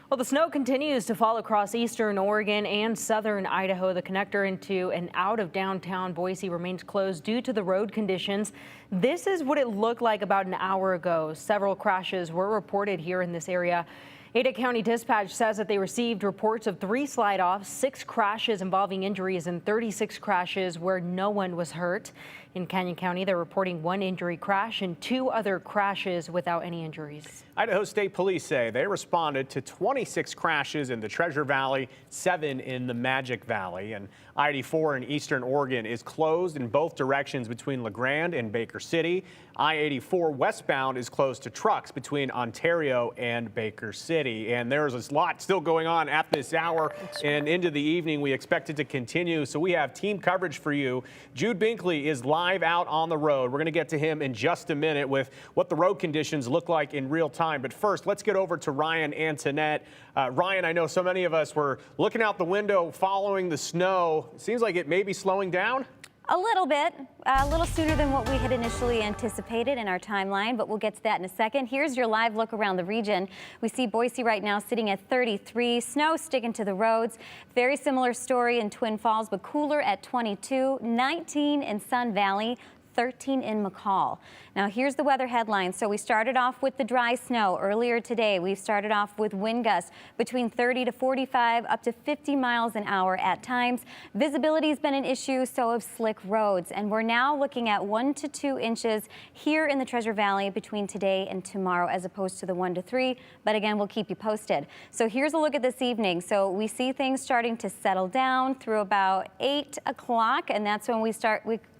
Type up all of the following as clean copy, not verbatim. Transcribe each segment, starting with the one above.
Well, the snow continues to fall across eastern Oregon and southern Idaho. The connector into and out of downtown Boise remains closed due to the road conditions. This is what it looked like about an hour ago. Several crashes were reported here in this area. Ada County Dispatch says that they received reports of 3 slide-offs, 6 crashes involving injuries, and 36 crashes where no one was hurt. In Canyon County, they're reporting 1 injury crash and 2 other crashes without any injuries. Idaho State Police say they responded to 26 crashes in the Treasure Valley, 7 in the Magic Valley. And I-84 in eastern Oregon is closed in both directions between LeGrand and Baker City. I-84 westbound is closed to trucks between Ontario and Baker City. And there's a lot still going on at this hour and into the evening. We expect it to continue. So we have team coverage for you. Jude Binkley is live out on the road. We're going to get to him in just a minute with what the road conditions look like in real time. But first, let's get over to Ryan Antoinette. Ryan, I know so many of us were looking out the window following the snow. It seems like it may be slowing down. A little bit, a little sooner than what we had initially anticipated in our timeline, but we'll get to that in a second. Here's your live look around the region. We see Boise right now sitting at 33, snow sticking to the roads. Very similar story in Twin Falls, but cooler at 22, 19 in Sun Valley, 13 in McCall. Now here's the weather headlines. So we started off with the dry snow earlier today. We've started off with wind gusts between 30 to 45 up to 50 miles an hour at times. Visibility has been an issue, so have slick roads. And we're now looking at 1 to 2 inches here in the Treasure Valley between today and tomorrow, as opposed to the 1 to 3. But again, we'll keep you posted. So here's a look at this evening. So we see things starting to settle down through about 8 o'clock, and that's when we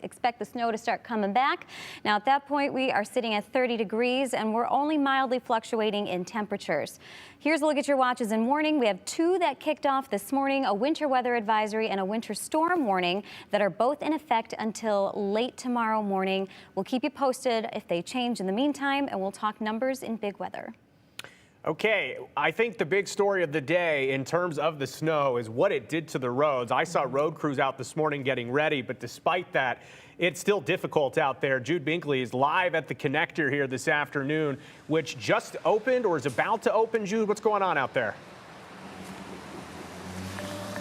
expect the snow to start coming back. Now at that point, we are sitting at 30 degrees and we're only mildly fluctuating in temperatures. Here's a look at your watches and warning. We have 2 that kicked off this morning, a winter weather advisory and a winter storm warning that are both in effect until late tomorrow morning. We'll keep you posted if they change in the meantime, and we'll talk numbers in big weather. Okay, I think the big story of the day in terms of the snow is what it did to the roads. I saw road crews out this morning getting ready, but despite that, it's still difficult out there. Jude Binkley is live at the connector here this afternoon, which just opened or is about to open. Jude, what's going on out there?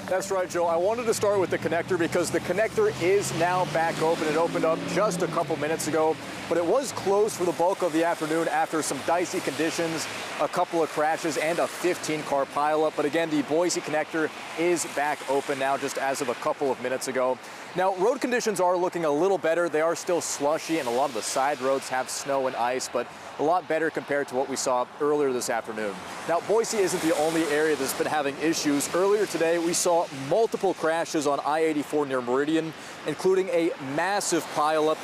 That's right, Joe. I wanted to start with the connector because the connector is now back open. It opened up just a couple minutes ago, but it was closed for the bulk of the afternoon after some dicey conditions, a couple of crashes, and a 15-car pileup. But again, the Boise connector is back open now just as of a couple of minutes ago. Now, road conditions are looking a little better. They are still slushy, and a lot of the side roads have snow and ice, but a lot better compared to what we saw earlier this afternoon. Now, Boise isn't the only area that's been having issues. Earlier today, we saw multiple crashes on I-84 near Meridian, including a massive pileup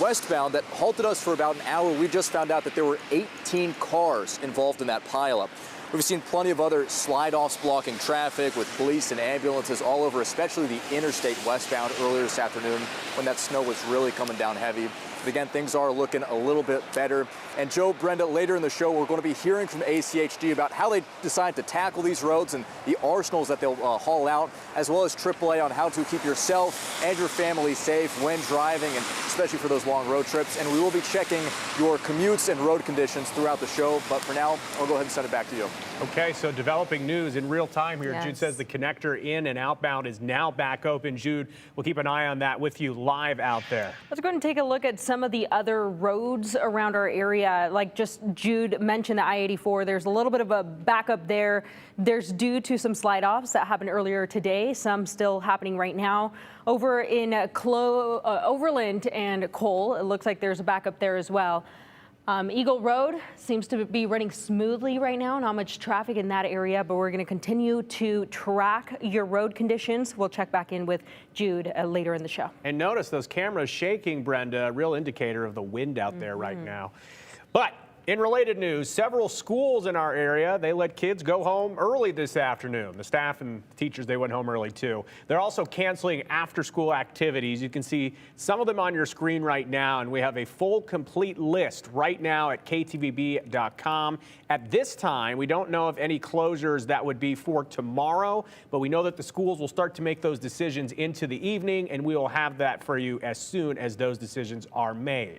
westbound that halted us for about an hour. We just found out that there were 18 cars involved in that pileup. We've seen plenty of other slide-offs blocking traffic with police and ambulances all over, especially the interstate westbound earlier this afternoon when that snow was really coming down heavy. But again, things are looking a little bit better. And Joe, Brenda, later in the show, we're going to be hearing from ACHD about how they decide to tackle these roads and the arsenals that they'll haul out, as well as AAA on how to keep yourself and your family safe when driving, and especially for those long road trips. And we will be checking your commutes and road conditions throughout the show. But for now, I'll go ahead and send it back to you. Okay, so developing news in real time here. Yes. Jude says the connector in and outbound is now back open. Jude, we'll keep an eye on that with you live out there. Let's go ahead and take a look at some of the other roads around our area. Like just Jude mentioned the I-84, there's a little bit of a backup there. There's due to some slide-offs that happened earlier today, some still happening right now. Over in Overland and Cole, it looks like there's a backup there as well. Eagle Road seems to be running smoothly right now, not much traffic in that area, but we're going to continue to track your road conditions. We'll check back in with Jude later in the show. And notice those cameras shaking, Brenda, a real indicator of the wind out there right now. But in related news, several schools in our area, they let kids go home early this afternoon. The staff and teachers, they went home early too. They're also canceling after-school activities. You can see some of them on your screen right now, and we have a full, complete list right now at ktvb.com. At this time, we don't know of any closures that would be for tomorrow, but we know that the schools will start to make those decisions into the evening, and we will have that for you as soon as those decisions are made.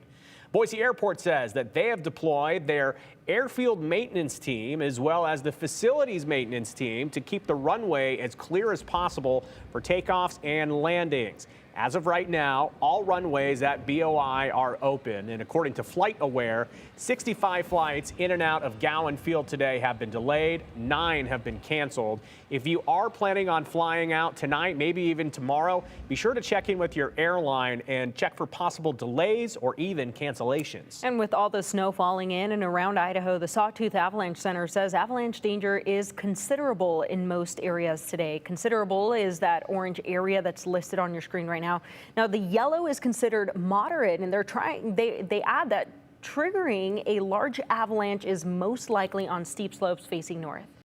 Boise Airport says that they have deployed their airfield maintenance team as well as the facilities maintenance team to keep the runway as clear as possible for takeoffs and landings. As of right now, all runways at BOI are open, and according to FlightAware, 65 flights in and out of Gowan Field today have been delayed, 9 have been canceled. If you are planning on flying out tonight, maybe even tomorrow, be sure to check in with your airline and check for possible delays or even cancellations. And with all the snow falling in and around Idaho, the Sawtooth Avalanche Center says avalanche danger is considerable in most areas today. Considerable is that orange area that's listed on your screen right now. Now, the yellow is considered moderate, and they add that triggering a large avalanche is most likely on steep slopes facing north.